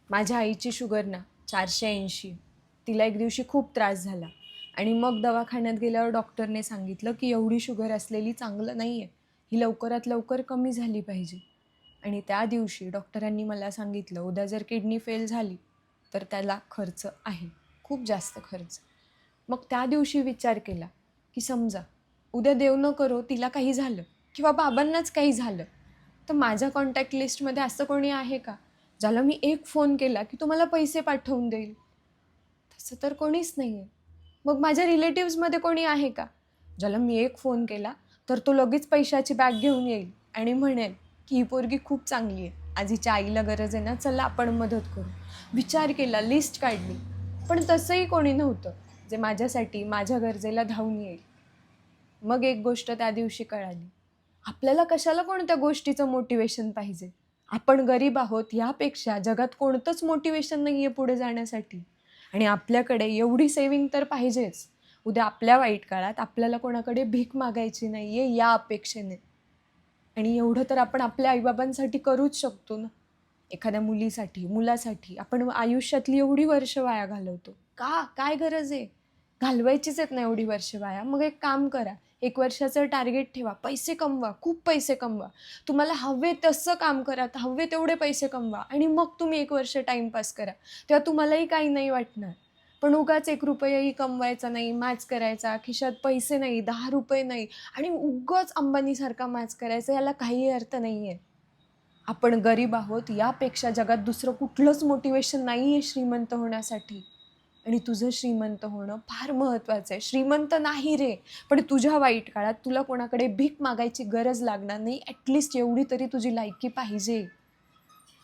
माझ्या आईची शुगर ना 480. तिला एक दिवशी खूप त्रास झाला आणि मग दवाखान्यात गेल्यावर डॉक्टरने सांगितलं की एवढी शुगर असलेली चांगलं नाही आहे, ही लवकरात लवकर कमी झाली पाहिजे. आणि त्या दिवशी डॉक्टरांनी मला सांगितलं उद्या जर किडनी फेल झाली तर त्याला खर्च आहे, खूप जास्त खर्च. मग त्या दिवशी विचार केला की समजा उद्या देव न करो तिला काही झालं किंवा बाबांनाच काही झालं तर माझ्या कॉन्टॅक्ट लिस्टमध्ये असं कोणी आहे का ज्याला मी एक फोन केला की तुम्हाला पैसे पाठवून देईल? तसं तर कोणीच नाही आहे. मग माझ्या रिलेटिव्समध्ये कोणी आहे का ज्याला मी एक फोन केला तर तो लगेच पैशाची बॅग घेऊन येईल आणि म्हणेल की ही पोरगी खूप चांगली आहे, आज हिच्या आईला गरज आहे ना, चला आपण मदत करू. विचार केला, लिस्ट काढली, पण तसंही कोणी नव्हतं जे माझ्यासाठी माझ्या गरजेला धावून येईल. मग एक गोष्ट त्या दिवशी कळाली, आपल्याला कशाला कोणत्या गोष्टीचं मोटिवेशन पाहिजे. आपण गरीब आहोत यापेक्षा जगात कोणतंच मोटिवेशन नाही आहे पुढे जाण्यासाठी. आणि आपल्याकडे एवढी सेविंग तर पाहिजेच, उद्या आपल्या वाईट काळात आपल्याला कोणाकडे भीक मागायची नाही आहे या अपेक्षेने. आणि एवढं तर आपण आपल्या आईबाबांसाठी करूच शकतो ना. एखाद्या मुलीसाठी, मुलासाठी आपण आयुष्यातली एवढी वर्ष वाया घालवतो. का? काय गरज आहे? घालवायचीच आहेत ना एवढी वर्ष वाया. मग एक काम करा, 1 वर्षाचं टार्गेट ठेवा. पैसे कमवा, खूप पैसे कमवा. तुम्हाला हवे तसं काम करा, हवे तेवढे पैसे कमवा आणि मग तुम्ही 1 वर्ष टाईमपास करा. तेव्हा तुम्हालाही काही नाही वाटणार. पण उगाच ₹1ही कमवायचा नाही, माज करायचा, खिशात पैसे नाही, ₹10 नाही आणि उगाच अंबानीसारखा माज करायचा, याला काही अर्थ नाही आहे. आपण गरीब आहोत यापेक्षा जगात दुसरं कुठलंच मोटिवेशन नाही आहे श्रीमंत होण्यासाठी. आणि तुझं श्रीमंत होणं फार महत्त्वाचं आहे. श्रीमंत नाही रे, पण तुझ्या वाईट काळात तुला कोणाकडे भीक मागायची गरज लागणार नाही. ॲटलीस्ट एवढी तरी तुझी लायकी पाहिजे.